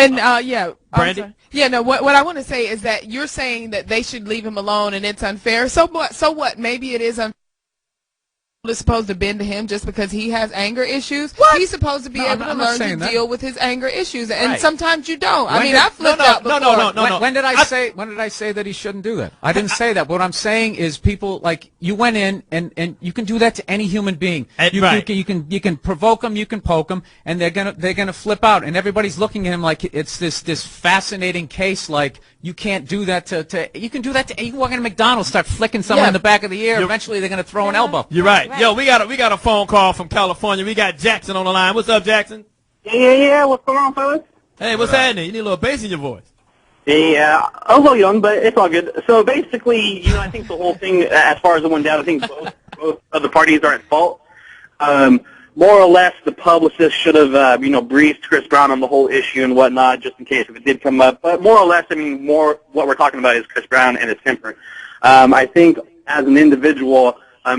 And yeah, Brandy? Yeah, no. What I want to say is that you're saying that they should leave him alone, and it's unfair. So what? So what? Maybe it is unfair. Is supposed to bend to him just because he has anger issues. What? He's supposed to be able to learn to deal with his anger issues, and Right. sometimes you don't. I mean, I flipped out before. No. When did I say that he shouldn't do that? I didn't say that. What I'm saying is people like you went in and you can do that to any human being. You can provoke them, you can poke them, and they're gonna flip out. And everybody's looking at him like it's this fascinating case. Like you can't do that to you can do that to you walk into McDonald's, start flicking someone in the back of the ear. Eventually they're gonna throw an elbow. You're right. Yo, we got a phone call from California. We got Jackson on the line. What's up, Jackson? Yeah. What's going on, fellas? Hey, what's happening? You need a little bass in your voice. Yeah, I'm a little young, but it's all good. So basically, I think the whole thing, as far as it went down, I think both of the parties are at fault. More or less, the publicist should have, briefed Chris Brown on the whole issue and whatnot, just in case if it did come up. But more or less, what we're talking about is Chris Brown and his temper. I think as an individual,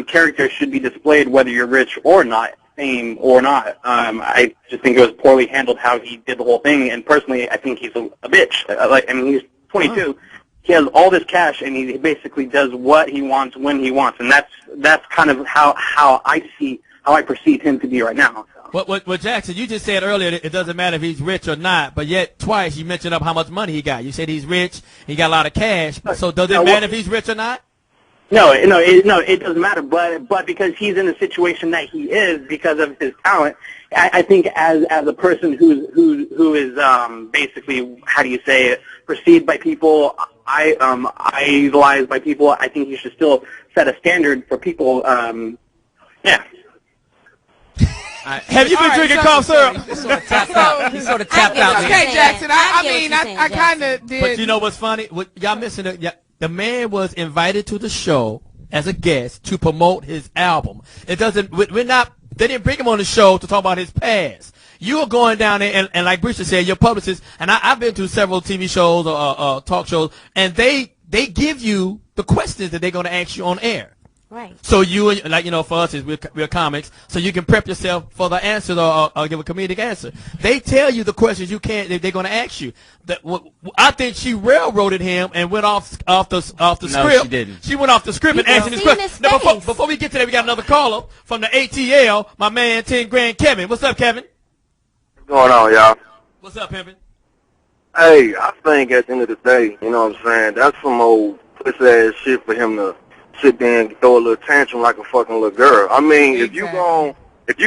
character should be displayed whether you're rich or not, fame or not. I just think it was poorly handled how he did the whole thing, and personally, I think he's a bitch. He's 22. He has all this cash, and he basically does what he wants when he wants, and that's kind of how I perceive him to be right now. So. Well, Jackson, you just said earlier that it doesn't matter if he's rich or not, but yet twice you mentioned up how much money he got. You said he's rich, he got a lot of cash, so does it matter if he's rich or not? No, it doesn't matter. But because he's in the situation that he is because of his talent, I think as a person who is basically, how do you say it, perceived by people, idolized by people, I think you should still set a standard for people. Yeah. Have you been drinking cough syrup? He sort of tapped out. Okay, Jackson. I kind of did. But you know what's funny? Y'all missing it. The man was invited to the show as a guest to promote his album. It doesn't. They didn't bring him on the show to talk about his past. You are going down there and like Brewster said, your publicist. And I've been to several TV shows or talk shows, and they give you the questions that they're going to ask you on air. Right. So you, for us, we're comics, so you can prep yourself for the answer or give a comedic answer. They tell you the questions they're going to ask you. I think she railroaded him and went off the script. No, she didn't. She went off the script and asked him this question. Now, before we get to that, we got another caller from the ATL, my man 10 Grand Kevin. What's up, Kevin? What's going on, y'all? What's up, Kevin? Hey, I think at the end of the day, you know what I'm saying, that's some old pussy-ass shit for him to sit there and throw a little tantrum like a fucking little girl. I mean, if you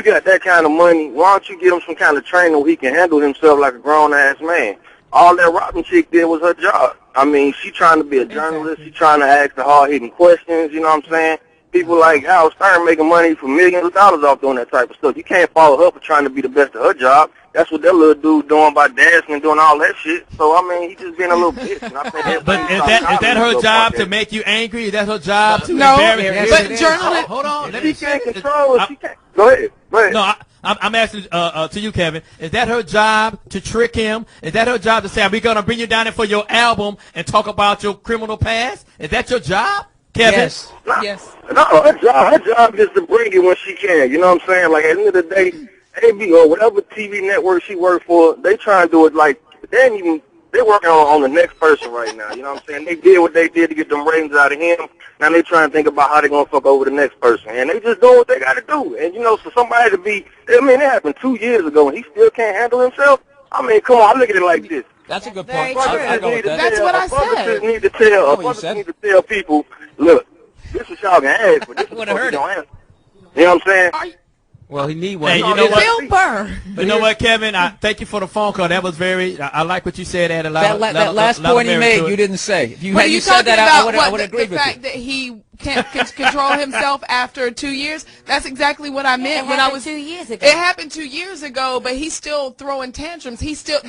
got that kind of money, why don't you give him some kind of training where he can handle himself like a grown-ass man? All that Robin chick did was her job. I mean, she trying to be a journalist. She trying to ask the hard-hitting questions, you know what I'm saying? People like Howard Stern making money for millions of dollars off doing that type of stuff. You can't follow her for trying to be the best at her job. That's what that little dude doing by dancing and doing all that shit. So, I mean, he just being a little bitch. And I think but is that her job to make you angry? Is that her job to embarrass you? But journalists... Hold on. Let me finish. Go ahead. No, I'm asking to you, Kevin. Is that her job to trick him? Is that her job to say, we're going to bring you down there for your album and talk about your criminal past? Is that your job, Kevin? Yes. No, her job is to bring it when she can. You know what I'm saying? Like, at the end of the day, AB or whatever TV network she worked for, they try to do it like, they're working on the next person right now. You know what I'm saying? They did what they did to get them ratings out of him. Now they trying to think about how they're going to fuck over the next person. And they just doing what they got to do. And, for somebody to be, it happened 2 years ago and he still can't handle himself. I mean, come on, I look at it like this. That's a good point. That's what I said. Need to tell people, look, this is y'all can ask, but this is what you don't answer. You know what I'm saying? Well, he need one. Hey, you know what? Bill Burr. You know what, Kevin? Thank you for the phone call. That was I like what you said. That last point he made, you didn't say. If you said that, I would agree with you. The fact that he can't control himself after 2 years, that's exactly what I meant when I was 2 years ago. It happened 2 years ago, but he's still throwing tantrums.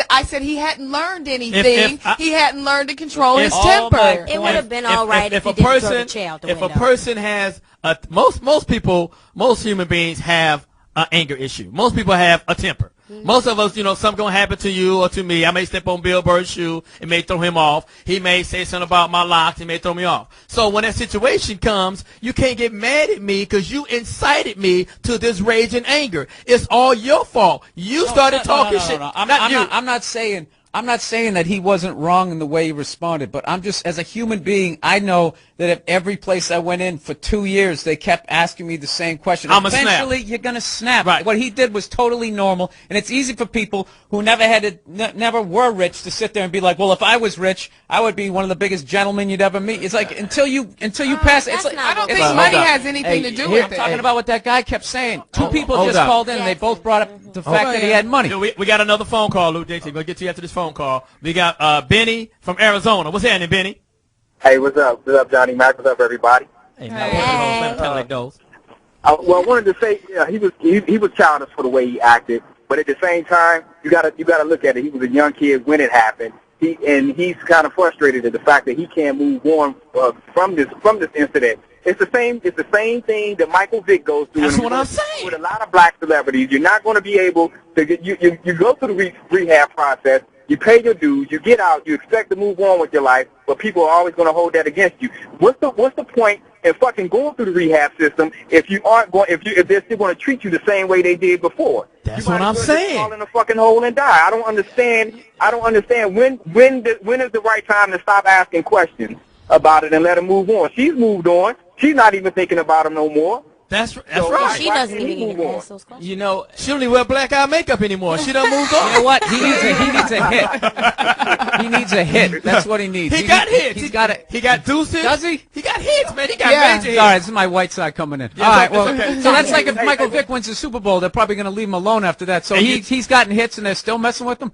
I said he hadn't learned anything. He hadn't learned to control his temper. It would have been all right if he didn't throw the chair out the window. If a person has most human beings have an anger issue. Most people have a temper. Most of us, something going to happen to you or to me. I may step on Bill Burr's shoe. It may throw him off. He may say something about my locks. It may throw me off. So when that situation comes, you can't get mad at me because you incited me to this rage and anger. It's all your fault. You started talking shit. I'm not saying I'm not saying that he wasn't wrong in the way he responded, but I'm just, as a human being, I know that if every place I went in for 2 years, they kept asking me the same question. Eventually, you're going to snap. Right. What he did was totally normal, and it's easy for people who never were rich to sit there and be like, well, if I was rich, I would be one of the biggest gentlemen you'd ever meet. It's like, until you pass, it's like, I don't think money has anything to do with I'm it. talking about what that guy kept saying. Two people just called in, and they both brought up the fact that he had money. We got another phone call, Lou Dixie. We'll get to you after this phone call. We got Benny from Arizona. What's happening, Benny? Hey, what's up? What's up, Johnny Mac? What's up, everybody? Hey. Well, I wanted to say, yeah, he was childish for the way he acted, but at the same time, you gotta look at it. He was a young kid when it happened. He's kind of frustrated at the fact that he can't move on from this incident. It's the same thing that Michael Vick goes through. That's what I'm saying. With a lot of black celebrities, you're not going to be able to get you go through the rehab process. You pay your dues, you get out, you expect to move on with your life, but people are always going to hold that against you. What's the point in fucking going through the rehab system if if they're still going to treat you the same way they did before? That's what I'm saying. Fall in a fucking hole and die. I don't understand when is the right time to stop asking questions about it and let him move on. She's moved on. She's not even thinking about him no more. That's right. She doesn't even ask those questions. You know, she don't even wear black eye makeup anymore. She done moved on. You know what? He needs a hit. He needs a hit. That's what he needs. He got hits. He got deuces. Does he? He got hits, man. He got major hits. All right, this is my white side coming in. Yeah, all right, well, okay. so that's like if Michael Vick wins the Super Bowl, they're probably going to leave him alone after that. So he's gotten hits and they're still messing with him.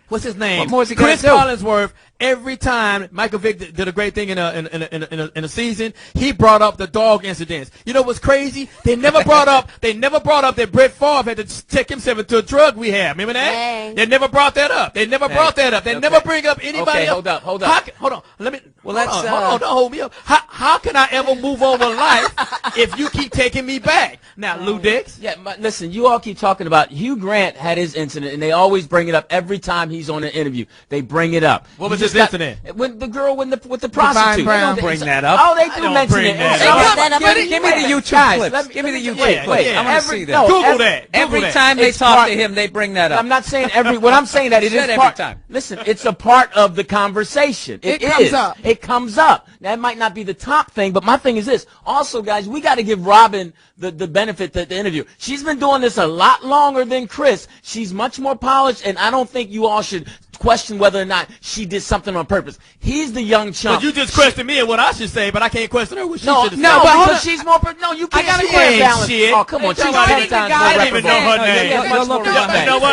What's his name? What more is he gonna Chris do? Collinsworth. Every time Michael Vick did a great thing in a season, he brought up the dog incidents. You know what's crazy? They never brought up that Brett Favre had to take himself into a drug rehab. Remember that? Hey. They never brought that up. They never brought that up. They never bring up anybody else. Hold up. Hold on. Let me. Well, hold on. Don't hold me up. How can I ever move on with life if you keep taking me back? Now, Lou Dix. Yeah, listen, you all keep talking about Hugh Grant had his incident, and they always bring it up every time he's on an interview. They bring it up. What was his incident? When the girl with the prostitute. Brown bring that up. Oh, they do mention it. Give me the YouTube clips. Give me the YouTube clips. I want to see that. Google that. Every time they talk to him, they bring that up. I'm not saying what I'm saying that it is every part. time. Listen, it's a part of the conversation. It comes up. It comes up. That might not be the top thing, but my thing is this. Also, guys, we got to give Robin the benefit that the interview. She's been doing this a lot longer than Chris. She's much more polished, and I don't think you all should question whether or not she did something on purpose. He's the young chump. But you just questioned me and what I should say, but I can't question her what she should have said. No, because she's more. No, you can't. I got a balance. shit. Oh, come on, she's 10 times more I didn't even know her reputable.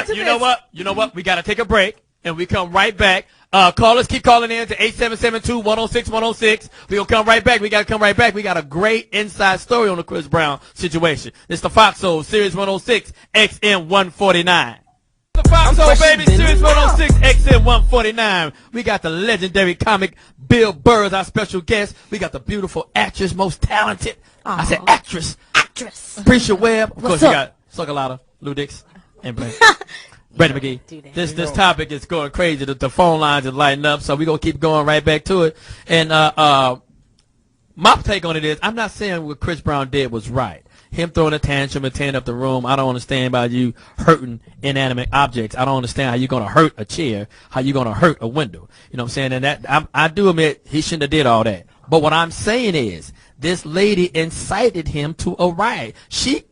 name. You know what? We got to take a break, and we come right back. Callers, keep calling in to 8772-106-106. We're going to come right back. We got to come right back. We got a great inside story on the Chris Brown situation. It's the Foxxhole, Series 106, XM 149. The Foxxhole, baby, Series 106, XM 149. We got the legendary comic Bill Burr as our special guest. We got the beautiful actress, most talented. I said actress. Preacher Webb. Of course, we got Suckalata, Lou Dix, and Brady McGee. This topic is going crazy. The phone lines are lighting up, so we're going to keep going right back to it. And my take on it is, I'm not saying what Chris Brown did was right. Him throwing a tantrum and tearing up the room. I don't understand about you hurting inanimate objects. I don't understand how you're going to hurt a chair, how you're going to hurt a window. You know what I'm saying? And that I do admit he shouldn't have did all that. But what I'm saying is this lady incited him to a riot. She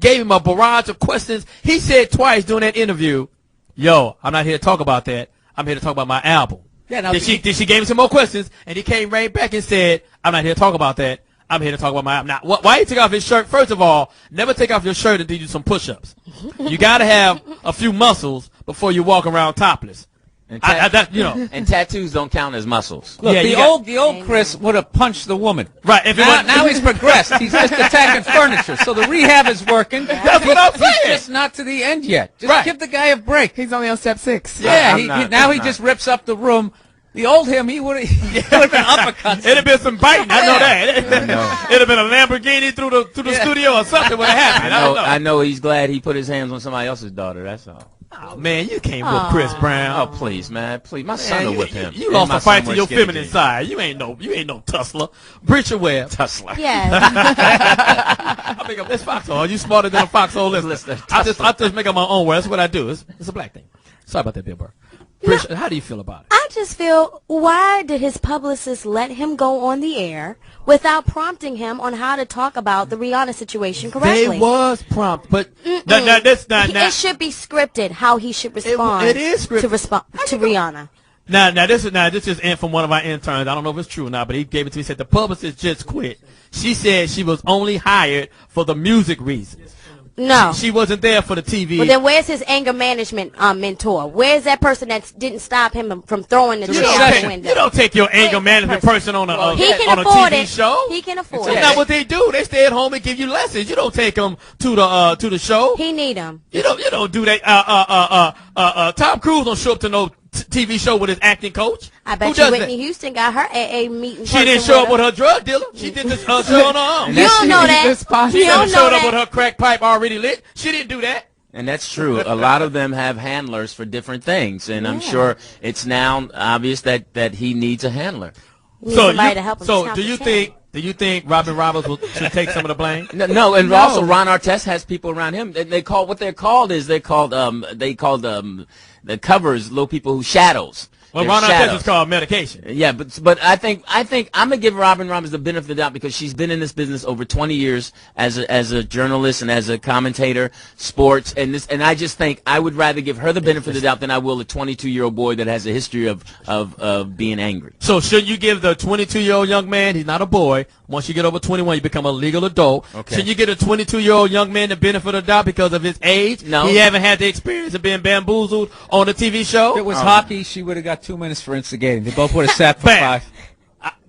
gave him a barrage of questions. He said twice during that interview, yo, I'm not here to talk about that. I'm here to talk about my album. Yeah, now she gave him some more questions, and he came right back and said, I'm not here to talk about that. I'm here to talk about my album. Now, why you take off his shirt? First of all, never take off your shirt until you do some push-ups. You got to have a few muscles before you walk around topless. And, and tattoos don't count as muscles. Look, the old Chris would have punched the woman. Right. Now he's progressed. He's just attacking furniture. So the rehab is working. That's what I'm saying. He's just not to the end yet. Just give the guy a break. He's only on step 6. Yeah. He just rips up the room. The old him, he would have been uppercuts. It'd have been some biting. I know that. It'd have been a Lamborghini through the studio or something would have happened. I know he's glad he put his hands on somebody else's daughter. That's all. Oh, man, you can't whip Chris Brown. Oh, please, man. Please. My son will whip him. You lost a fight to your feminine side. You ain't no tussler. Preacher Webb. Tussler. Yeah. I make up this Foxxhole. You smarter than a Foxxhole listener. I just make up my own word. That's what I do. It's a black thing. Sorry about that, Bill Burr. How do you feel about it? I just feel, why did his publicist let him go on the air without prompting him on how to talk about the Rihanna situation correctly? They was prompt, but that's not. It should be scripted how he should respond. It is scripted to Rihanna. Now this is from one of our interns. I don't know if it's true or not, but he gave it to me. He said the publicist just quit. She said she was only hired for the music reasons. No. She wasn't there for the TV. Well, then where's his anger management mentor? Where's that person that didn't stop him from throwing the chair out the window? You don't take your anger management person on a TV show. He can afford it. That's not what they do. They stay at home and give you lessons. You don't take them to the show. He need them. You don't do that. Tom Cruise don't show up to no TV show with his acting coach. I bet you Whitney Houston got her AA meeting. She didn't show up with her drug dealer. She did this show on her own. You don't know that. She never showed up with her crack pipe already lit. She didn't do that. And that's true. A lot of them have handlers for different things, and I'm sure it's now obvious that he needs a handler. Somebody to help him. So do you think Robin Roberts should take some of the blame? No, and also Ron Artest has people around him. They call the covers little people who shadows. Well, Ron Artest is called medication. Yeah, but I think I'm gonna give Robin Roberts the benefit of the doubt because she's been in this business over 20 years as a journalist and as a commentator, sports, and I just think I would rather give her the benefit of the doubt than I will a 22-year-old boy that has a history of being angry. So should you give the 22-year-old young man? He's not a boy. Once you get over 21, you become a legal adult. Okay. Should you get a 22-year-old young man the benefit of the doubt because of his age? No. He haven't had the experience of being bamboozled on a TV show? If it was hockey, she would have got 2 minutes for instigating. They both would have sat for 5.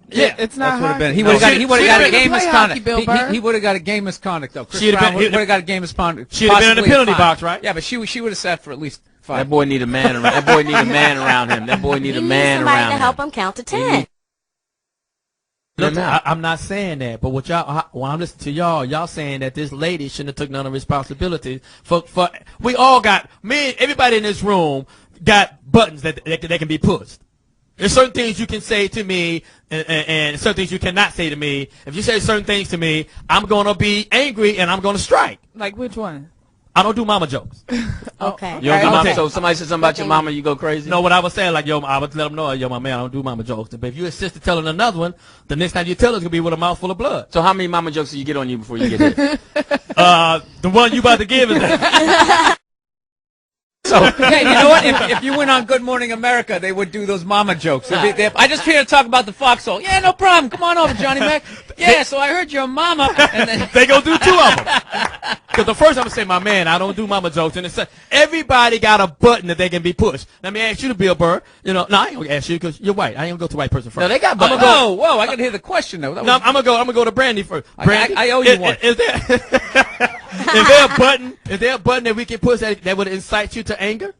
Yeah, it's not hockey. He would have got a game misconduct. misconduct. He would have got a game misconduct though. Chris Brown would have got a game misconduct. She'd have been in the penalty box, right? Yeah, but she would have sat for at least 5. That boy need a man around. That boy need a man around him. That boy need a man around him. Somebody to help him count to 10. Look, I'm not saying that, but when I'm listening to y'all saying that this lady shouldn't have took none of responsibility for we all got everybody in this room got buttons that can be pushed. There's certain things you can say to me and certain things you cannot say to me. If you say certain things to me, I'm gonna be angry and I'm gonna strike. Like which one? I don't do mama jokes. Okay. You don't do mama, so if somebody says something about your mama, you go crazy? No, what I was saying, like, I would let them know, my man, I don't do mama jokes. But if you insist on telling another one, the next time you tell it's going to be with a mouthful of blood. So how many mama jokes do you get on you before you get hit? The one you about to give is that. So, hey, you know what? If you went on Good Morning America, they would do those mama jokes. I just here to talk about the Foxxhole. Yeah, no problem. Come on over, Johnny Mac. Yeah, so I heard your mama. And then they gonna do 2 of them. Because the first I'm gonna say, my man, I don't do mama jokes, and it's everybody got a button that they can be pushed. Let me ask you to Bill Burr. No, I ain't gonna ask you because you're white. I ain't gonna go to white person first. No, they got buttons. Whoa! I gotta hear the question though. No, I'm gonna go to Brandy first. Brandy, I owe you one. Is there a button? Is there a button that we can push that would incite you to anger?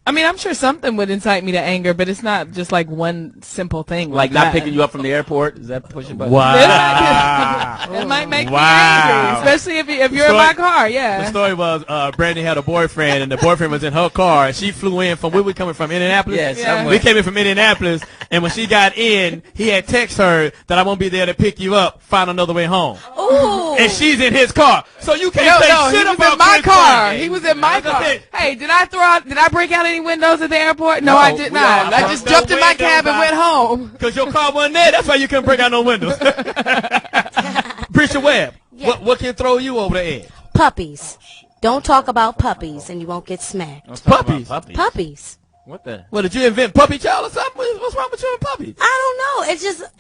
I mean, I'm sure something would incite me to anger, but it's not just like one simple thing. Like not picking you up from the airport? Is that pushing button? Wow. It might make me angry, especially if you're in my car, yeah. The story was Brandy had a boyfriend, and the boyfriend was in her car, and she flew in from, where we coming from, Indianapolis? Yes. Yeah. We came in from Indianapolis, and when she got in, he had text her that I won't be there to pick you up, find another way home. Ooh. And she's in his car. So you can't say shit about my car. Brandy. He was in my car. Hey, did I break out any windows at the airport? No, I did not. I just jumped in my cab and went home. Because your car wasn't there. That's why you couldn't break out no windows. Bridget Webb, Yeah. what can throw you over the edge? Puppies. Don't talk about puppies and you won't get smacked. Puppies. Puppies. What the? What, did you invent puppy child or something? What's wrong with you and puppies? I don't know.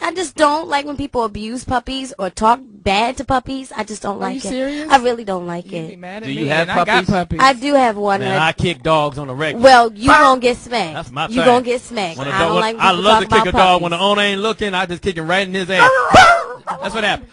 I just don't like when people abuse puppies or talk bad to puppies. I just don't like it. Are you serious? I really don't like You'd be it. mad at Do me, you have and I got puppies? I do have one. Man, I kick dogs on the regular. Well, you gonna get smacked. That's my You thing. gonna get smacked. When a I dog- don't like when I people love to talk kick a about dog when the puppies. owner ain't looking. I just kick him right in his ass. That's what happened.